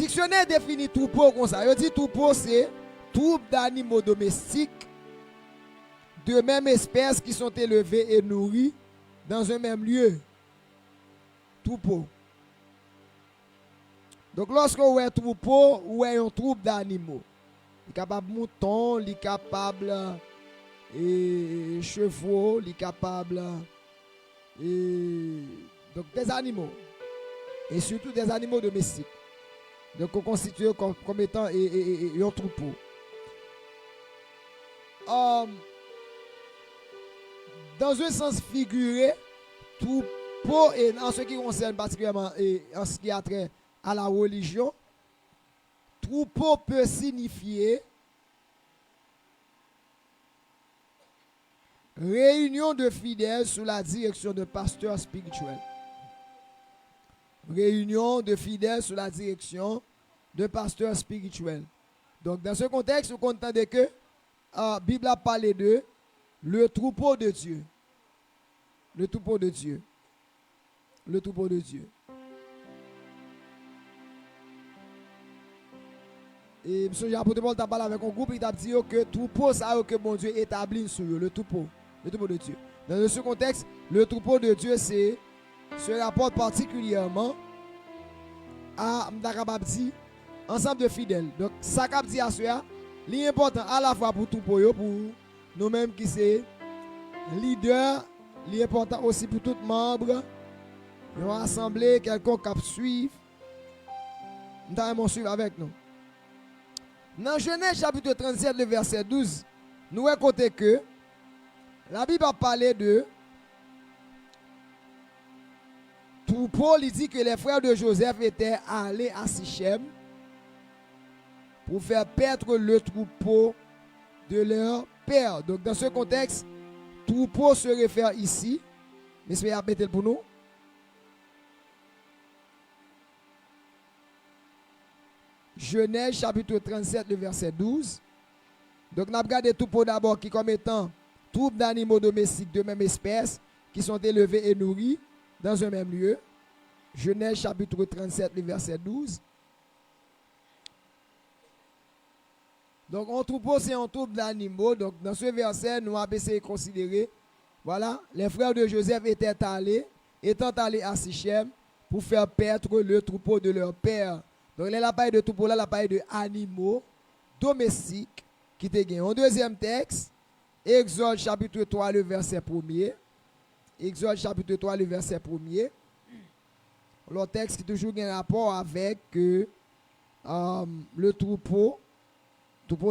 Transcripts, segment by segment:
dictionnaire définit troupeau comme ça. Il dit troupeau, c'est troupe d'animaux domestiques de même espèce qui sont élevés et nourris dans un même lieu. Troupeau. Donc, lorsque vous avez un troupeau, vous avez un troupe d'animaux. Il est capable de moutons, il est capable de chevaux, il est capable donc des animaux. Et surtout des animaux domestiques. Donc, on constitue comme étant un troupeau. Dans un sens figuré, troupeau, et en ce qui concerne particulièrement et en ce qui a trait à la religion, troupeau peut signifier réunion de fidèles sous la direction de pasteurs spirituels. Réunion de fidèles sous la direction de pasteurs spirituels. Donc, dans ce contexte, vous comprenez que la Bible a parlé de le troupeau de Dieu. Le troupeau de Dieu. Le troupeau de Dieu. Et M. Apôtre Paul t'a parlé avec un groupe, il t'a dit que troupeau, ça que mon Dieu établit sur le troupeau de Dieu. Dans ce contexte, le troupeau de Dieu se rapporte particulièrement à ensemble de fidèles. Donc, ça qu'a dit à cela, l'important à la fois pour troupeau, pour nous-mêmes qui sommes leaders, l'important aussi pour tous les membres, une assemblée, quelqu'un qui suivre, nous allons suivre avec nous. Dans Genèse chapitre 37, le verset 12, nous racontons que la Bible a parlé de troupeau. Il dit que les frères de Joseph étaient allés à Sichem pour faire perdre le troupeau de leur père. Donc dans ce contexte, troupeau se réfère ici. Messieurs, mettez pour nous. Genèse chapitre 37, le verset 12. Donc, nous avons regardé troupeau d'abord qui comme étant troupe d'animaux domestiques de même espèce qui sont élevés et nourris dans un même lieu. Genèse chapitre 37, le verset 12. Donc, un troupeau, c'est un troupe d'animaux. Donc, dans ce verset, nous avons essayé de considérer, voilà, les frères de Joseph étant allés à Sichem pour faire perdre le troupeau de leur père. Donc, là, la paille de troupeau, là, la paille de animaux domestiques qui te gagnent. En deuxième texte, Exode chapitre 3, le verset 1er. Exode chapitre 3, le verset 1er. Le texte qui toujours un rapport avec le troupeau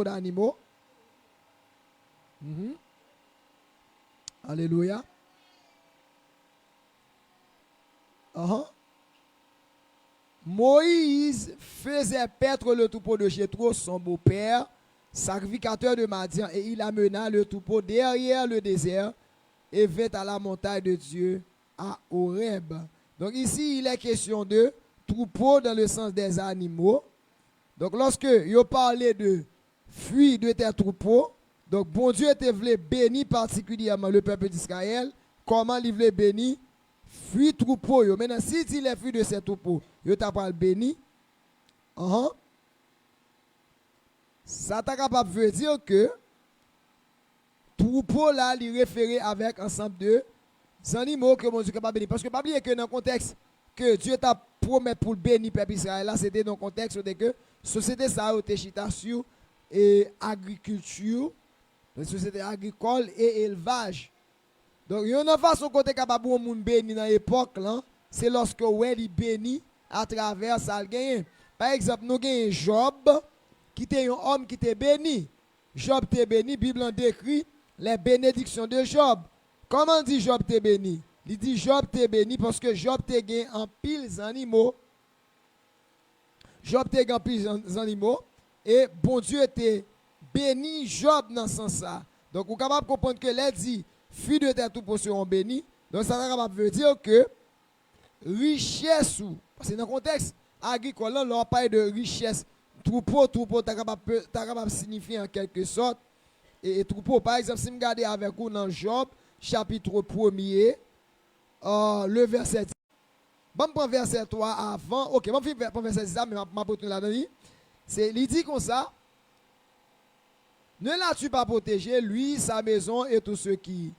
d'animaux. Alléluia. Moïse faisait paître le troupeau de Jéthro, son beau-père, sacrificateur de Madian, et il amena le troupeau derrière le désert et vint à la montagne de Dieu à Horeb. Donc ici, il est question de troupeau dans le sens des animaux. Donc lorsque il parlait de fuir de tes troupeaux, donc bon Dieu était voulu bénir particulièrement le peuple d'Israël. Comment il voulait bénir? Fuir troupeau. Maintenant, si il est fui de ces troupeaux, il t'a pas béni. Ça t'a capable de dire que troupeau là, il référait avec ensemble de animaux que mon Dieu est capable de bénir. Parce que pas oublier que dans le contexte que Dieu t'a promis pour bénir le peuple Israël, là, c'était dans le contexte de que société ça a été chita sur et agriculture, société agricole et élevage. Donc, il y a une façon côté capable de bénir dans l'époque, c'est lorsque il bénit à travers ça. Par exemple, nous avons Job, qui était un homme qui était béni. Job était béni, la Bible en décrit les bénédictions de Job. Comment dit Job était béni? Il dit Job était béni parce que Job était gagné en piles animaux. Job était gagné en piles animaux. Et bon Dieu était béni Job dans ce sens-là. Donc, vous êtes capable de comprendre que les dit fuis de tes troupeaux seront bénis. Donc, ça veut dire que richesse, parce que dans le contexte agricole, là, on parle de richesse. Troupeau, tu es capable de signifier en quelque sorte. Et troupeau, par exemple, si je regarde avec vous dans Job, chapitre 1er, le verset 10. Bon, prendre verset 3 avant. OK, bon, je vais prendre verset 6, mais je vais là-dedans. C'est, il dit comme ça. Ne l'as-tu pas protégé, lui, sa maison et tout ce qui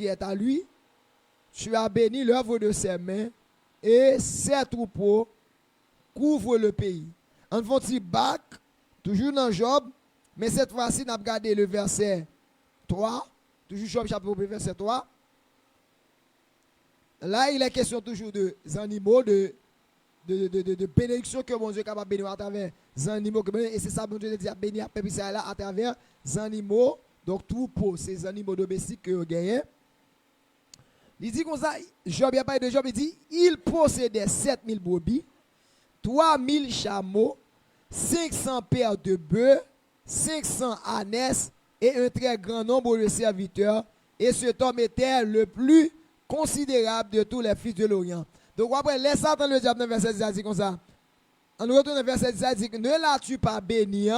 est à lui? Tu as béni l'œuvre de ses mains et ses troupeaux couvrent le pays. En font-ils bac, toujours dans Job, mais cette fois-ci, nous avons regardé le verset 3, toujours Job chapitre verset 3. Là, il est question toujours de animaux, de bénédiction que mon Dieu est capable de bénir à travers les animaux. Et c'est ça, mon Dieu dit à bénir à travers les animaux. Donc, troupeau, ces animaux domestiques que vous gagnez. Il dit comme ça, Job, il a parlé de Job, il dit, il possédait 7000 brebis, 3000 chameaux, 500 paires de bœufs, 500 ânesses et un très grand nombre de serviteurs. Et cet homme était le plus considérable de tous les fils de l'Orient. Donc après, laisse Satan le diable dans le verset 10, il dit comme ça. On retourne dans le verset 10, il dit, ne l'as-tu pas béni?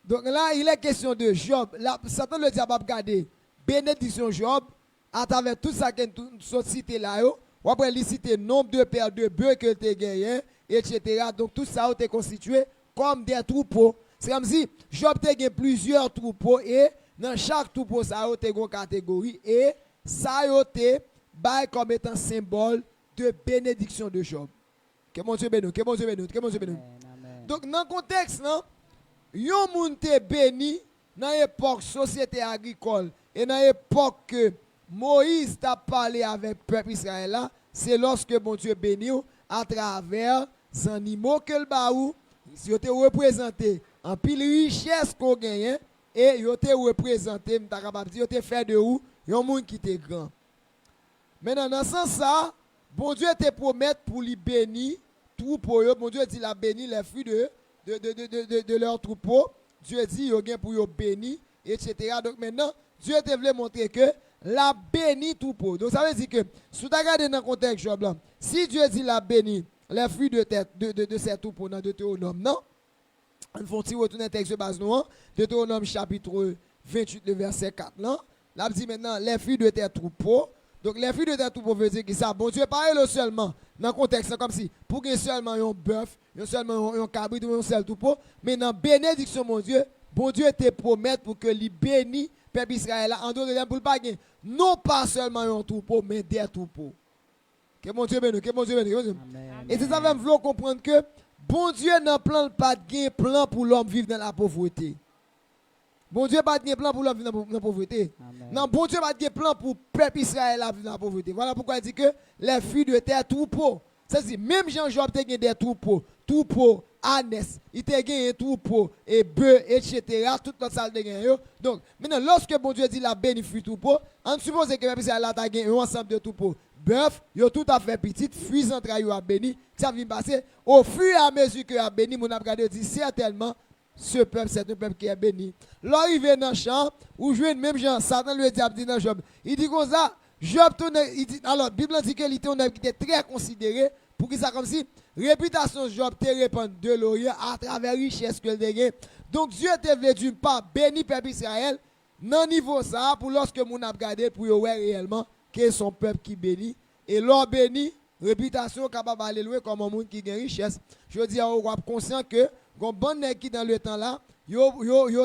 Donc là, il est question de Job. Là, Satan le diable a regardé bénédiction Job à travers tout ça qu'il a cité là. Après, il cite nombre de paires de bœufs que tu as gagné, etc. Donc tout ça a été constitué comme des troupeaux. C'est comme si Job a gagné plusieurs troupeaux et dans chaque troupeau, ça a été une catégorie et ça a été comme étant symbole de bénédiction de Job. Que mon Dieu bénisse, que mon Dieu bénisse, que mon Dieu bénisse. Donc dans le contexte, yon moun te béni dans l'époque société agricole et dans l'époque que Moïse t'a parlé avec le peuple Israël, c'est lorsque mon Dieu bénit à travers les animaux que le baou, si vous te représenté en pile richesse qu'on gagne et vous te représenté, vous te fait de où, yon moun qui te grand. Maintenant, dans ce sens, bon Dieu te promet pour lui bénir tout pour eux. Bon Dieu dit la béni les fruits de leur troupeau. Dieu dit il y a pour eux béni, etc. Donc maintenant, Dieu te voulait montrer que la béni tout pour. Donc ça veut dire que, si tu regardes dans le contexte Job, si Dieu dit la béni les fruits de ces troupeaux dans Deutéronome, non? On faut retourner texte de base nous, Deutéronome chapitre 28, le verset 4. Là, là dit maintenant les fruits de tes troupeaux. Donc les fruits de tes troupeaux veut dire que ça, bon Dieu parle seulement dans le contexte, c'est comme si pour qu'il y ait seulement un bœuf, seulement un cabrit ou un seul troupeau, mais dans la bénédiction, mon Dieu te promet pour que lui bénisse le peuple Israël en dehors de pour le pas non pas seulement un troupeau, mais des troupeaux. Que mon Dieu bénisse, que mon Dieu bénisse. Et c'est ça même vouloir comprendre que bon Dieu n'a pas de plan pour l'homme vivre dans la pauvreté. Bon Dieu n'a pas de plan pour l'homme vivre dans la pauvreté. Non, bon Dieu n'a pas de plan pour le peuple Israël vivre dans la pauvreté. Voilà pourquoi il dit que les fruits de terre troupeaux. C'est-à-dire, même Jean-Job a gagné des troupeaux, ânesses, il a gagné des troupeaux, et bœufs, etc. Toute notre salle de gagné. Donc, maintenant, lorsque bon Dieu dit la bénéfice troupeau, on suppose que le peuple Israël a gagné un ensemble de troupeaux. Bœuf, yo tout à fait petit, fruits entrailles a béni. Ça vient passer au fur et à mesure que a béni, mon abgade dit certainement. Ce peuple, c'est un peuple qui est béni. L'arrivée dans le champ, où je vois même Jean, Satan lui dit dans Job. Il dit comme ça, Job, alors, la Bible dit qu'il était très considéré, pour qu'il soit comme si, réputation Job te répand de l'Orient à travers la richesse que il a. Donc Dieu te voulu d'une part béni peuple Israël, dans niveau ça, pour lorsque mon a regardé, pour voir réellement que son peuple qui bénit. Et l'or béni, réputation capable d'aller loin comme un monde qui a richesse. Je dis à vous, conscient que, bon nèg qui dans le temps là, yo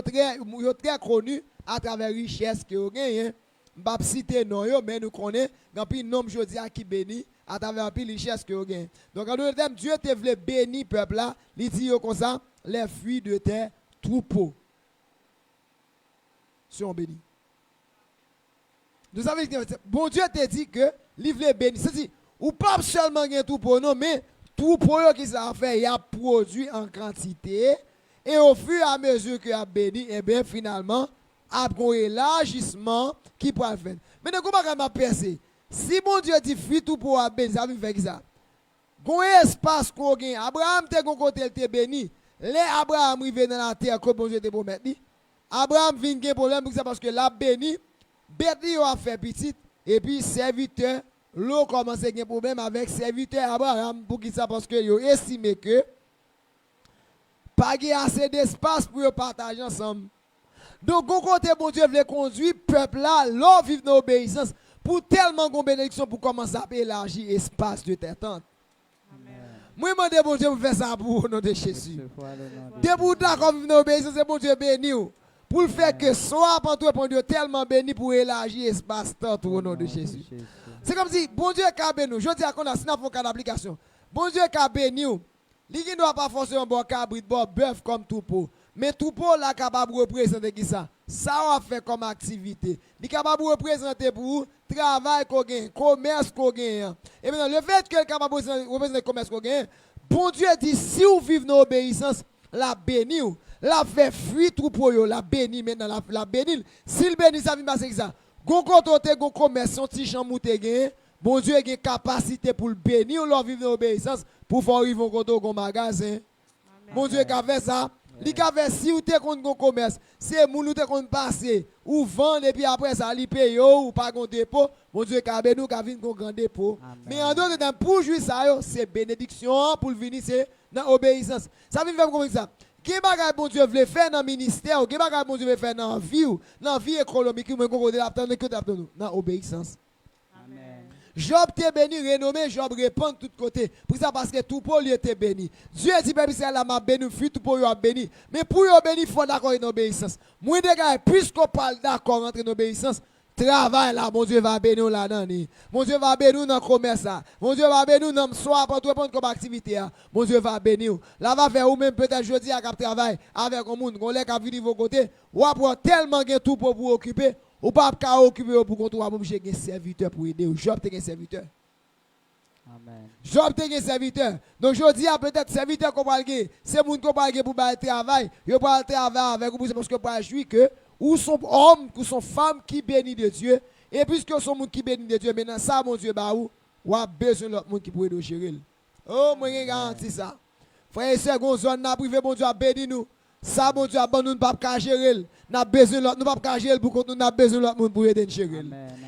très connu à travers richesse que yo gagne. M'pa citer non yo mais nous connaît grand pile nom jodi a qui béni à travers pile richesse que yo gagne. Donc en d'autres termes Dieu te veut bénir peuple là, il dit yo comme ça les fruits de tes troupeaux sont bénis. Nous savons que bon Dieu te dit que il veut bénir. C'est-à-dire ou pas seulement gagne troupeau non mais tout pour eux qui ça fait, il a produit en quantité et au fur et à mesure qu'il a béni, et bien finalement, a un élargissement qui peut le faire. Mais ne comment m'a percé? Si mon Dieu dit fit tout pour bénir, ça veut faire ça. Un espace qu'on gagne, Abraham te gon côté il te béni. Les Abraham arrivé dans la terre que bon Dieu te promet. Abraham vient gagner problème parce que la béni, bête a fait petit et puis serviteur l'eau commence à avoir un problème avec serviteur Abraham pour qui ça parce que yo estimé que pas assez d'espace pour partager ensemble. Donc au côté bon Dieu veut conduire peuple là, l'on vivre dans l'obéissance pour tellement de bénédiction pour commencer à élargir l'espace de tes tentes. Moi, je demande bon Dieu pour faire ça pour le nom de Jésus. Debout d'accord, vous venez obéir, c'est bon Dieu béni. Pour le faire que soit pour Dieu tellement béni pour élargir l'espace tant au nom de Jésus. C'est comme si bon Dieu est béni. Je dis à qu'on a sinon un cas d'application. Bon Dieu est béni. Il ne doit pas forcément bon cabrit, bon bœuf comme tout pot. Mais tout pot là capable de représenter qui ça? Ça va faire comme activité. Il est capable de représenter pour vous travail qu'on gagne, commerce qu'on gagne. Et maintenant, le fait que le capable de représenter le commerce qu'on gagne, bon Dieu dit si vous vivez dans l'obéissance, la béni, la fait fuir tout pour vous, la béni maintenant, la béni. S'il bénit, ça vient passer ça. Gon côté, gon commerce, son petit champ mouté gagne. Bon Dieu a une capacité pour le bénir, leur vivre dans l'obéissance, pour faire vivre un magasin. Bon Dieu a fait ça. Il a fait si vous êtes contre un commerce, c'est moun ou te contre passer, ou vendre et puis après ça, il paye ou pas un dépôt. Bon Dieu a béni, il a vu un grand dépôt. Mais en dehors de ça, pour jouir ça, c'est bénédiction pour venir, c'est dans l'obéissance. Ça veut faire comme ça. Quel bagage bon Dieu veut faire dans le ministère, quel bagage bon Dieu veut faire dans la vie économique, dans l'obéissance. Job t'est béni, renommé, Job répond de tous côtés. Pour ça, parce que tout pour lui était béni. Dieu dit, peuple Israël m'a béni, fut tout pour lui a béni. Mais pour lui béni, il faut d'accord avec l'obéissance. Moi, des gars, puisqu'on parle d'accord entre l'obéissance, travail là, mon Dieu va bénir là-dedans. Mon Dieu va bénir dans le commerce. Mon Dieu va bénir dans le soir, pour tout répondre comme activité. Mon Dieu va bénir. Là, va faire ou même peut-être jeudi à travail avec un monde, on l'a qu'à venir de vos côtés, ou après tellement de tout pour vous occuper. Ou pas qu'à occuper pour contrôler pour j'ai un serviteur pour aider. Job t'es un serviteur. Amen. Job t'es un serviteur. Donc je dis à peut-être serviteur qu'on va gagner, c'est moun qu'on va gagner pour le travail. Yo pas travail avec vous parce que pas jouir que ou son homme ou son femme qui bénit de Dieu et puisque son monde qui bénit de Dieu maintenant ça mon Dieu ba ou a besoin l'autre monde qui pourrait nous gérer. Oh moi garantis ça. Frère et sœur gon zone n'a privé bon Dieu a béni nous. Ça, bon Dieu, nous ne pouvons pas gérer. Nous avons besoin de l'autre, nous ne pouvons pas gérer pour nous avons besoin de l'autre pour aider nous gérer.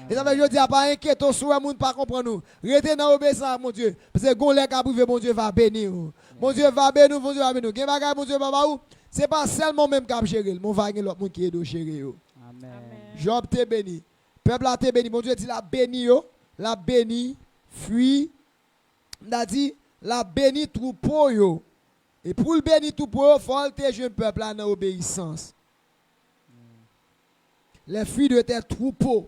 Et ça veut dire, je dis, pas inquiéter, soit nous ne pas comprendre nous. Restez dans l'obéissance, mon Dieu. Parce que gon lèk a privé, bon Dieu va bénir. Mon Dieu va bénir, bon Dieu va bénir. Quel bagage, mon Dieu va où? Ce n'est pas seulement même qui a géré, mon va l'autre monde qui aide à gérer. Amen. Job t'es béni. Peuple a t'es béni. Mon Dieu dit, la béni, la béni, fuit. On a dit, la béni troupeau, yo. Et pour le bénir tout pour eux, il faut que jeune peuple dans l'obéissance. Les fruits de tes troupeaux.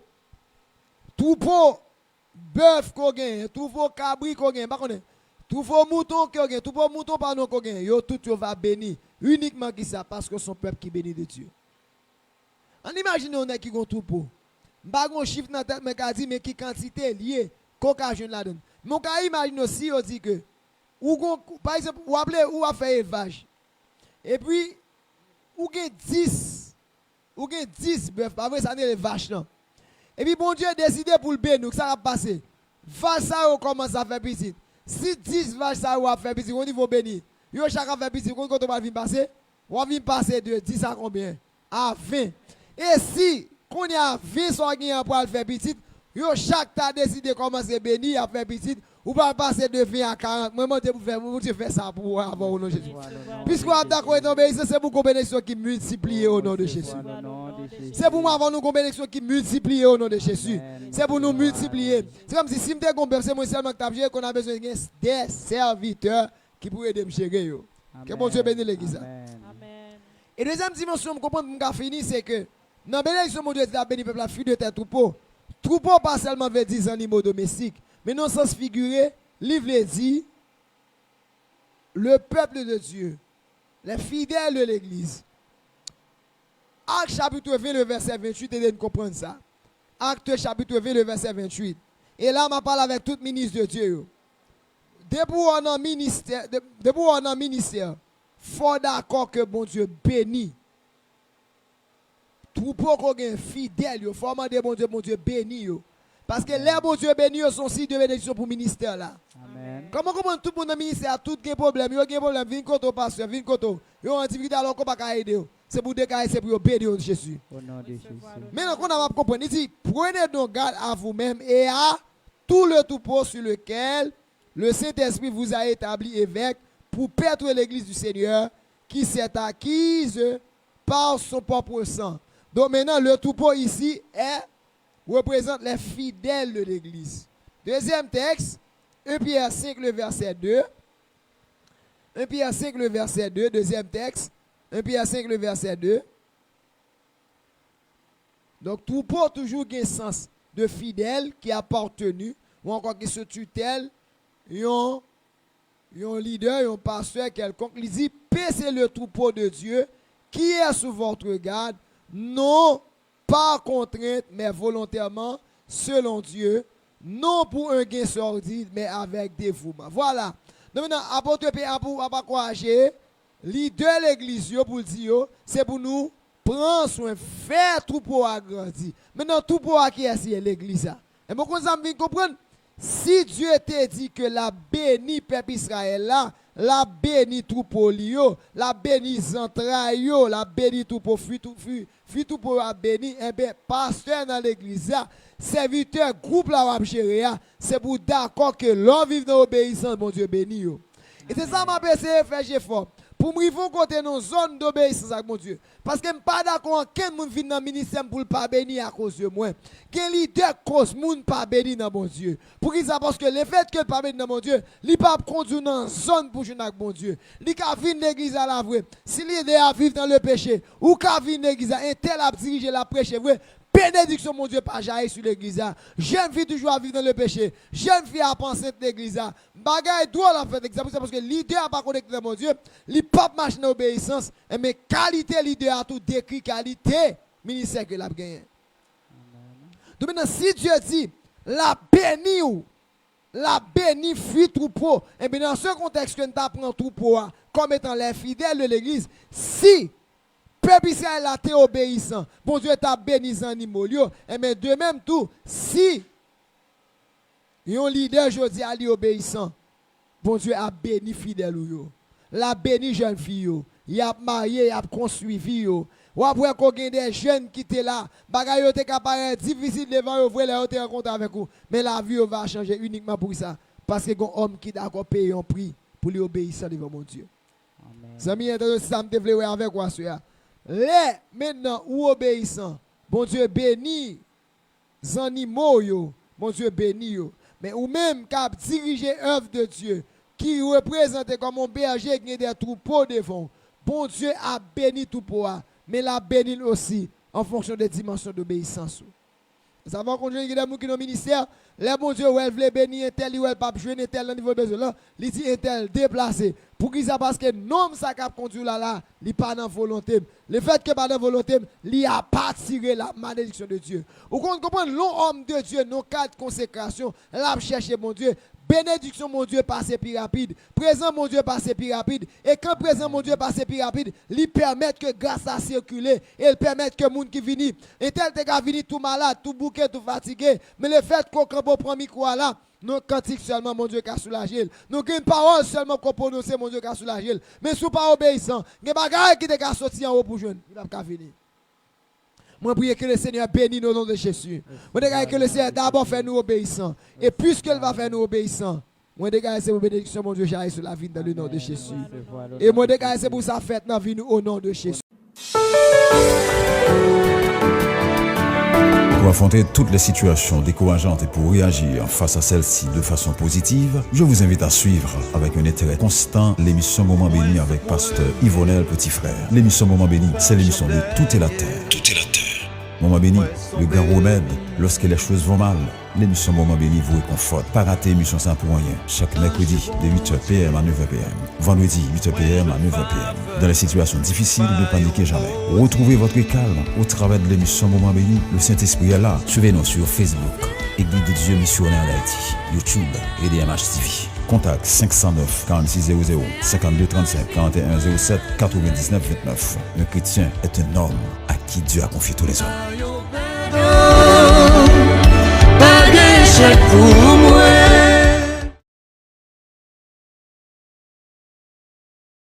Troupeau, bœuf qu'on gagne, troupeau cabri qu'on gagne, troupeau mouton qu'on gagne, troupeau mouton par nous qu'on gagne. Yo tout yo va bénir uniquement qui ça parce que son peuple qui bénit de Dieu. On imagine on est qui gon troupeau. M'pa gon chiffre dans tête mais ka dit mais qui quantité lié qu'on jeune la donne. Mon ka imagine aussi on dit que ou par exemple, ou appelez ou a fait élevage. Et puis, ou gen 10 bœufs, pas vrai, ça n'est les vaches là. Et puis, bon Dieu a décidé pour le bénir, ça va passer. Vache ça commence à faire petit. Si 10 vaches ça va faire petit, au niveau béni, yo chacun fait petit, quand on va venir passer, on va venir passer de 10 à combien? À 20. Et si, qu'on y a 20 soit gagnant pour faire petit, yo chaque ta décidé commencer à bénir, à faire petit, ou pas passer de 20 à 40. Moi, je fais ça pour avoir au nom de Jésus. Puisque vous êtes d'accord avec l'obéissance, c'est pour une bénédiction qui multiplie au nom de Jésus. C'est pour avoir une bénédiction qui multiplie au nom de Jésus. C'est pour nous multiplier. C'est comme si je me compte, c'est moi seulement qui qu'on a besoin des serviteurs qui pourraient aider me gérer. Que bon Dieu bénisse l'église. Et deuxième dimension, je comprends pour me finir, c'est que dans la bénédiction, mon Dieu, a béni le peuple, la fuite de tes troupeaux. Troupeau, pas seulement veut dire animaux domestiques. Mais non sans se figurer, livre dit, le peuple de Dieu, les fidèles de l'église. Acte chapitre 20, le verset 28, et de comprendre ça. Acte chapitre 20, le verset 28. Et là, je parle avec tout ministre de Dieu. Depuis on a ministère, il faut d'accord que bon Dieu bénit. Tout pour qu'on ait fidèle, il faut demander bon Dieu bénit. Parce que les bon Dieu bénis sont signe de bénédiction pour le ministère là. Amen. Comment comprendre tout le monde dans le ministère, tout les problèmes, il y a des problèmes, viens côté pasteur, viens côté. Il y a une difficulté alors qu'on ne peut pas aider. C'est pour décailler, c'est pour bénir Jésus. Au nom de Jésus. Maintenant, on a compris, il dit, prenez donc garde à vous-même et à tout le troupeau sur lequel le Saint-Esprit vous a établi évêque pour perpétuer l'église du Seigneur qui s'est acquise par son propre sang. Donc maintenant, le troupeau ici est représente les fidèles de l'Église. Deuxième texte, 1 Pierre 5, le verset 2. 1 Pierre 5, le verset 2, deuxième texte. 1 Pierre 5, le verset 2. Donc, troupeau toujours un sens de fidèle qui appartenu, ou encore qui se tutelle, un leader, un pasteur quelconque. Il dit, paix c'est le troupeau de Dieu qui est sous votre garde, non par contrainte, mais volontairement, selon Dieu, non pour un gain sordide, mais avec dévouement. Voilà. Donc maintenant, apôtre Pierre pour encourager, leader de l'église, pour dire, c'est pour nous prendre soin, faire troupeau agrandir. Maintenant, troupeau qui est l'église. Et beaucoup de amis comprennent, si Dieu t'a dit que la béni peuple Israël là, la béni troupeau lio, la béni entrailles, la béni troupeau fuit troupeau a béni, et bien pasteur dans l'église, serviteur groupe la va gérer, c'est pour d'accord que l'homme vive dans l'obéissance, mon Dieu béni. Et c'est ça m'a essayé de faire fort. Pour me faire côté dans zone d'obéissance avec mon Dieu. Parce que je ne suis pas d'accord qu'un monde vient dans le ministère pour ne pas bénir à cause de moi. Quel leader cause monde pas bénir dans mon Dieu. Pour qu'ils parce que le fait que pas bénir dans mon Dieu, il ne pas conduire dans zone pour jouer avec mon Dieu. Il ka venir l'église à la vraie. Si l'idée à vivre dans le péché, ou ka venir l'église à un tel à diriger la prêche vrai. Bénédiction, mon Dieu, pas jaillir sur l'église. Jeune fille toujours à vivre dans le péché. Jeune fille à penser de l'église. Bagaille doit la faire exemple parce que leader n'a pas connecté dans mon Dieu. Il pas marcher dans l'obéissance. Mais qualité leader a tout décrit qualité ministère que l'a gagné. Donc maintenant, si Dieu dit, la béni fuit troupeau. Et bien dans ce contexte que nous apprenons troupeau comme étant les fidèles de l'église, si peuple Israël a été obéissant. Bon Dieu t'a béni les animaux. Mais de même tout, si un leader aujourd'hui a été obéissant, bon Dieu a béni fidèle. La béni jeune fille. Il a marié, il a construit vie. Ou après qu'on a des jeunes qui étaient là, bagaille te capable difficile devant eux, vous les rencontrer avec vous. Mais la vie va changer uniquement pour ça. Parce que un homme qui d'accord payer un prix pour lui obéir devant mon Dieu. Amen. Amis, ça me développe avec quoi ça? Les maintenant ou obéissant, bon Dieu bénit les animaux, bon Dieu bénit. Mais ou même qui a dirigé l'œuvre de Dieu, qui représente comme un berger qui a des troupeaux devant, bon Dieu a béni tout pour mais l'a béni aussi en fonction des dimensions d'obéissance. Ça va continuer des gens qui dans le ministère, les bon Dieu, elle veut bénir un tel, ou elle pas jouer un tel niveau de besoin là, il dit un tel déplacé. Pour qu'ils ça parce que non ça cap conduire là, il pas dans volonté. Le fait que pas dans volonté, il a pas tiré la malédiction de Dieu. Ou qu'on comprend l'homme de Dieu, nos quatre consécrations, là chercher mon Dieu. Bénédiction, mon Dieu, passe plus rapide. Présent, mon Dieu, passe plus rapide. Et quand présent, mon Dieu, passe plus rapide, lui permet que grâce à circuler, il permet que les gens qui viennent, et tel que viennent tout malade, tout bouquet, tout fatigué, mais le fait qu'on prend micro là, nous cantique seulement, mon Dieu, qui a soulagé. Nous avons une parole seulement qu'on prononce, mon Dieu, qui a soulagé. Mais si vous pas obéissant, il y a des bagages qui te sorti en haut pour jeune. Il n'a pas venir. Moi, prie que le Seigneur bénisse au nom de Jésus. Moi, dégage que le Seigneur d'abord fait nous obéissants. Et puisqu'il va faire nous obéissants, moi, dégage c'est pour bénédiction, mon Dieu, j'arrive sur la vie dans le nom de Jésus. Et moi, dégage c'est pour sa fête dans la vie au nom de Jésus. Pour affronter toutes les situations décourageantes et pour réagir face à celles-ci de façon positive, je vous invite à suivre avec un intérêt constant l'émission Moment Béni avec pasteur Yvonel Petit Frère. L'émission Moment Béni, c'est l'émission de Tout est la Terre. Tout est la Terre. Moment Béni, le grand remède lorsque les choses vont mal. L'émission Moment Béni vous réconforte. Pas rater l'émission sans pour rien. Chaque mercredi de 8h PM à 9h PM. Vendredi 8h PM à 9h PM. Dans les situations difficiles, ne paniquez jamais. Retrouvez votre calme au travers de l'émission Moment Béni. Le Saint-Esprit est là. Suivez-nous sur Facebook, Église de Dieu Missionnaire d'Haïti, YouTube et DMH TV. Contact 509 4600 52 35 41 07 99 29. Un chrétien est un homme à qui Dieu a confié tous les hommes. Pas d'échec pour